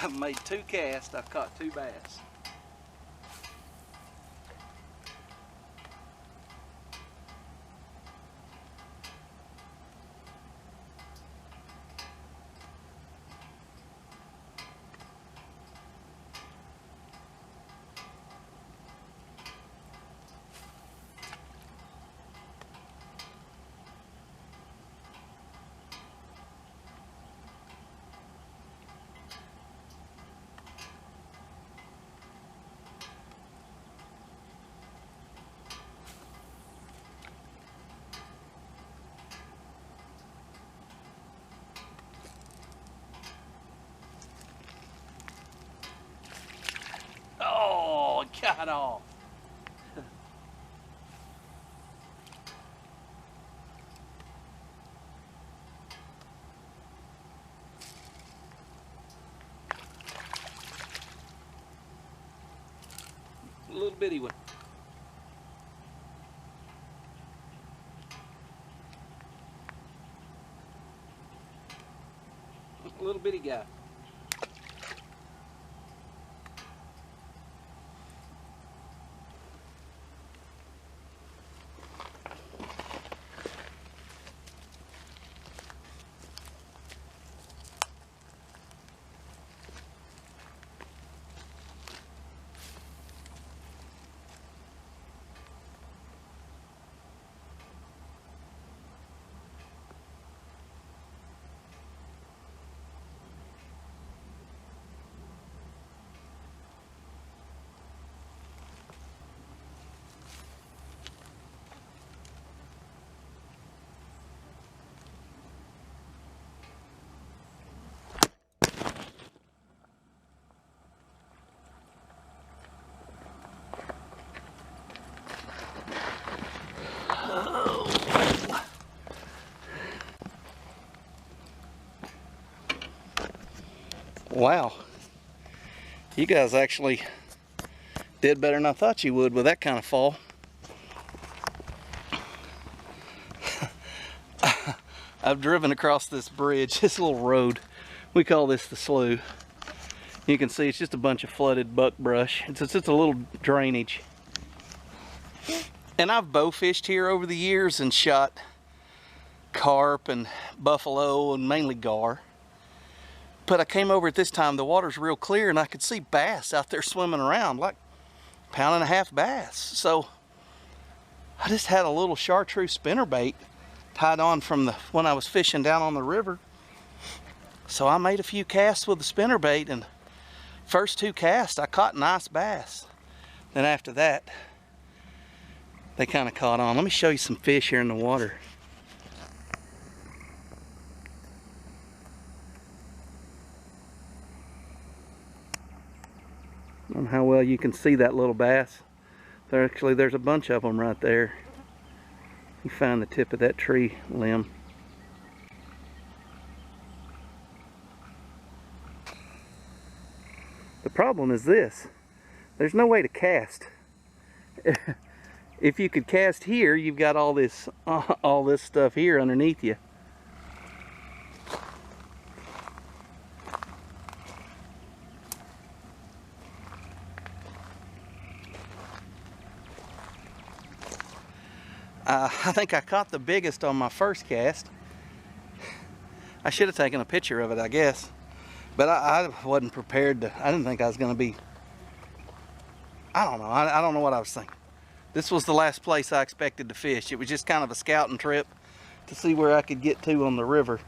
I've made 2 casts, I've caught 2 bass. Oh, got off. A little bitty one. A little bitty guy. Wow, you guys actually did better than I thought you would with that kind of fall. I've driven across this bridge, this little road. We call this the slough. You can see it's just a bunch of flooded buckbrush. It's just a little drainage. And I've bow fished here over the years and shot carp and buffalo and mainly gar. But I came over at this time, the water's real clear and I could see bass out there swimming around, like 1.5 pound bass. So I just had a little chartreuse spinnerbait tied on from when I was fishing down on the river. So I made a few casts with the spinnerbait, and first 2 casts I caught nice bass. Then after that, they kind of caught on. Let me show you some fish here in the water. I don't know how well you can see that little bass. There's a bunch of them right there. You find the tip of that tree limb. The problem is this: there's no way to cast. If you could cast here, you've got all this stuff here underneath you. I think I caught the biggest on my first cast. I should have taken a picture of it, I guess. But I wasn't prepared to, I didn't think I was going to be, I don't know. I don't know what I was thinking. This was the last place I expected to fish. It was just kind of a scouting trip to see where I could get to on the river.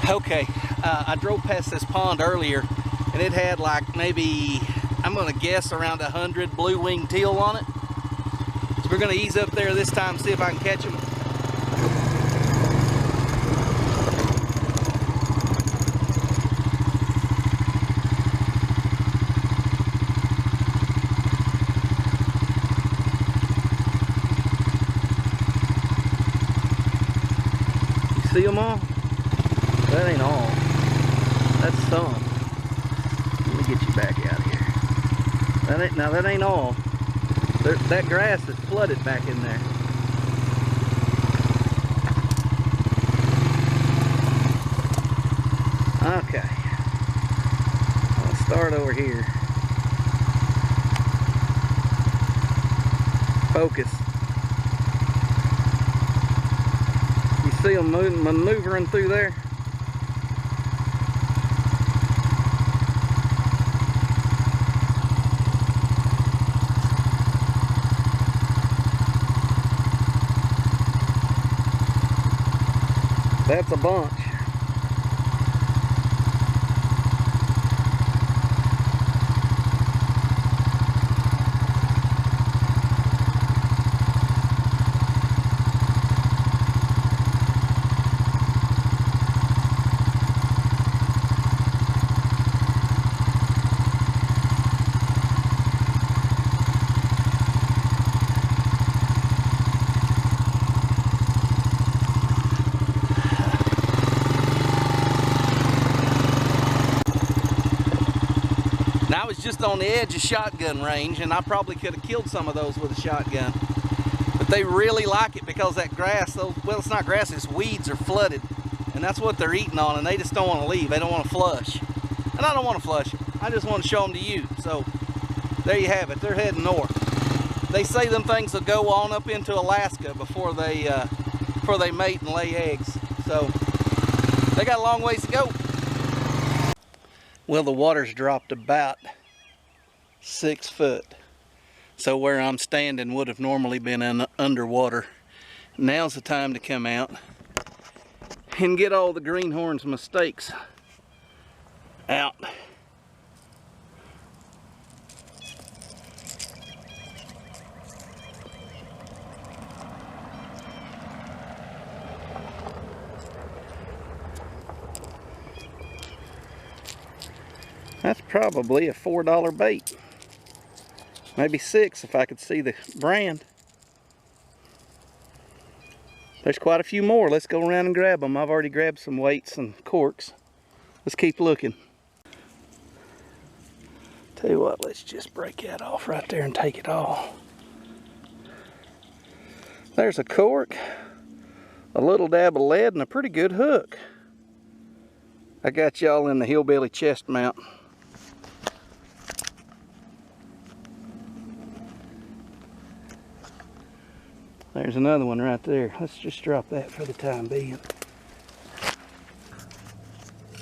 Okay, I drove past this pond earlier and it had like maybe, I'm gonna guess around 100 blue-winged teal on it. So we're gonna ease up there this time, see if I can catch them. You see them all? That ain't all. That's some. Let me get you back out of here. That ain't all. That grass is flooded back in there. See them maneuvering through there? That's a bunch. Now I was just on the edge of shotgun range, and I probably could have killed some of those with a shotgun. But they really like it because that grass, well, it's not grass, it's weeds are flooded. And that's what they're eating on, and they just don't want to leave. They don't want to flush. And I don't want to flush it. I just want to show them to you. So there you have it. They're heading north. They say them things will go on up into Alaska before they mate and lay eggs. So they got a long ways to go. Well, the water's dropped about 6 foot. So where I'm standing would have normally been underwater. Now's the time to come out and get all the greenhorn's mistakes out. That's probably a $4 bait. Maybe $6 if I could see the brand. There's quite a few more. Let's go around and grab them. I've already grabbed some weights and corks. Let's keep looking. Tell you what, let's just break that off right there and take it all. There's a cork, a little dab of lead, and a pretty good hook. I got y'all in the hillbilly chest mount. There's another one right there. Let's just drop that for the time being.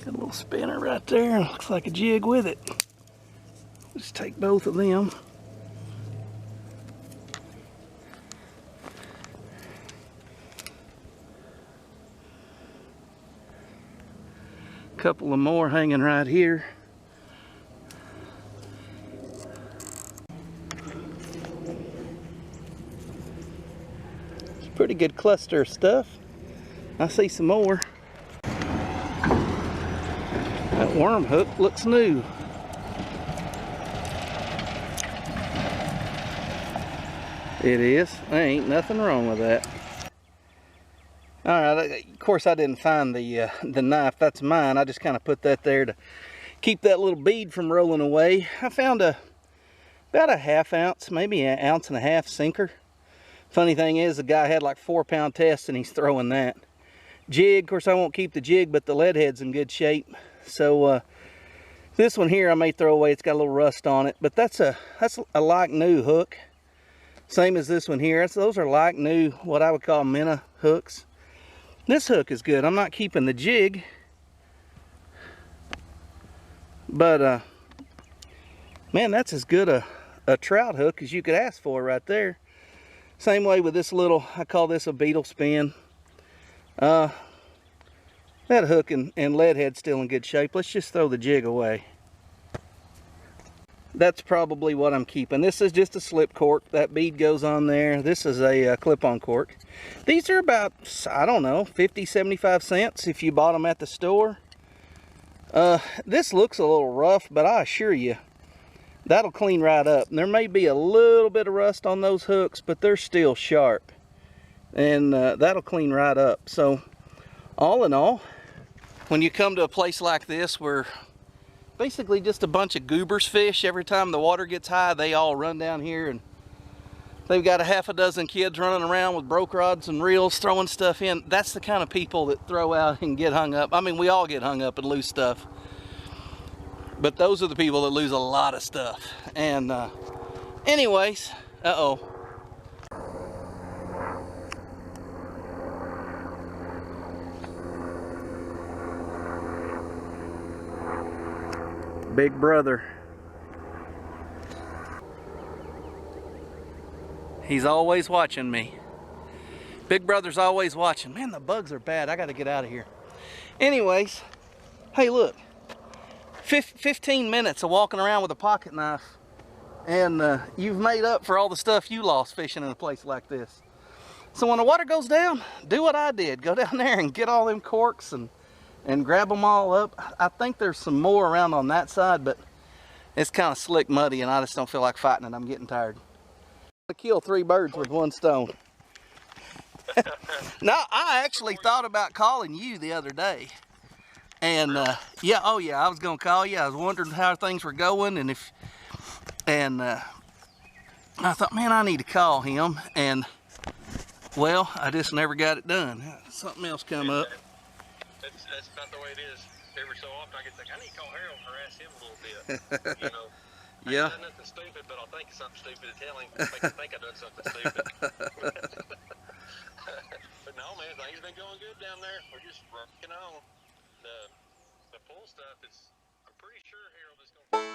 Got a little spinner right there. Looks like a jig with it. Let's take both of them. A couple of more hanging right here. Pretty good cluster of stuff. I see some more. That worm hook looks new. It is. There ain't nothing wrong with that. Alright, of course I didn't find the knife. That's mine. I just kind of put that there to keep that little bead from rolling away. I found about a 1/2 ounce, maybe 1.5 ounce sinker. Funny thing is, the guy had like 4-pound test and he's throwing that. Jig, of course I won't keep the jig, but the lead head's in good shape. So this one here I may throw away. It's got a little rust on it, but that's a like new hook. Same as this one here. Those are like new, what I would call minnow hooks. This hook is good. I'm not keeping the jig, but man, that's as good a trout hook as you could ask for right there. Same way with this little, I call this a beetle spin. That hook and lead head's still in good shape. Let's just throw the jig away. That's probably what I'm keeping. This is just a slip cork. That bead goes on there. This is a clip-on cork. These are about, I don't know, 50, 75 cents if you bought them at the store. This looks a little rough, but I assure you, that'll clean right up. And there may be a little bit of rust on those hooks, but they're still sharp. And that'll clean right up. So, all in all, when you come to a place like this where basically just a bunch of goobers fish, every time the water gets high, they all run down here, and they've got a 6 kids running around with broke rods and reels throwing stuff in. That's the kind of people that throw out and get hung up. I mean, we all get hung up and lose stuff. But those are the people that lose a lot of stuff. And anyways, Big brother. He's always watching me. Big brother's always watching. Man, the bugs are bad. I gotta get out of here. Anyways, hey look. 15 minutes of walking around with a pocket knife, and you've made up for all the stuff you lost fishing in a place like this. So when the water goes down, do what I did. Go down there and get all them corks and grab them all up. I think there's some more around on that side, but it's kind of slick muddy and I just don't feel like fighting it. I'm getting tired. I kill 3 birds with 1 stone. Now, I actually thought about calling you the other day. And yeah, oh yeah, I was gonna call you. I was wondering how things were going, and I thought, man, I need to call him. And well, I just never got it done. Something else come up. That's about the way it is. Every so often I get think I need to call Harold and harass him a little bit. You know. Yeah. I've done nothing stupid, but I'll think of something stupid to tell him. Make him think I've done something stupid. But no, man, things been going good down there. We're just rocking on. The pool stuff is, I'm pretty sure Harold is going to...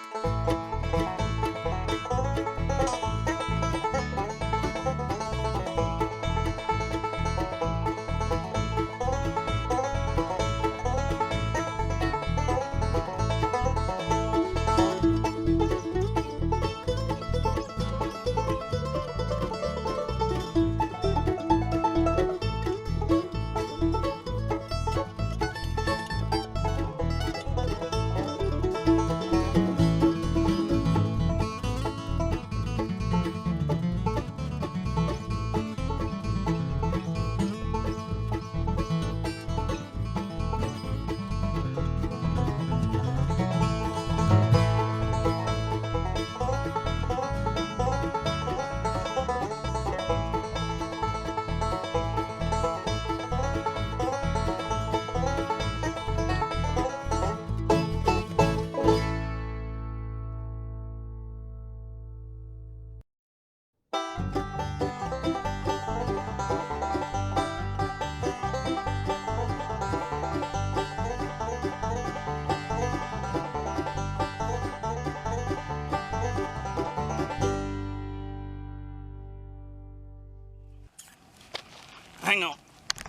Hang on.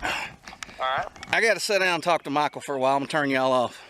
All right. I got to sit down and talk to Michael for a while. I'm going to turn y'all off.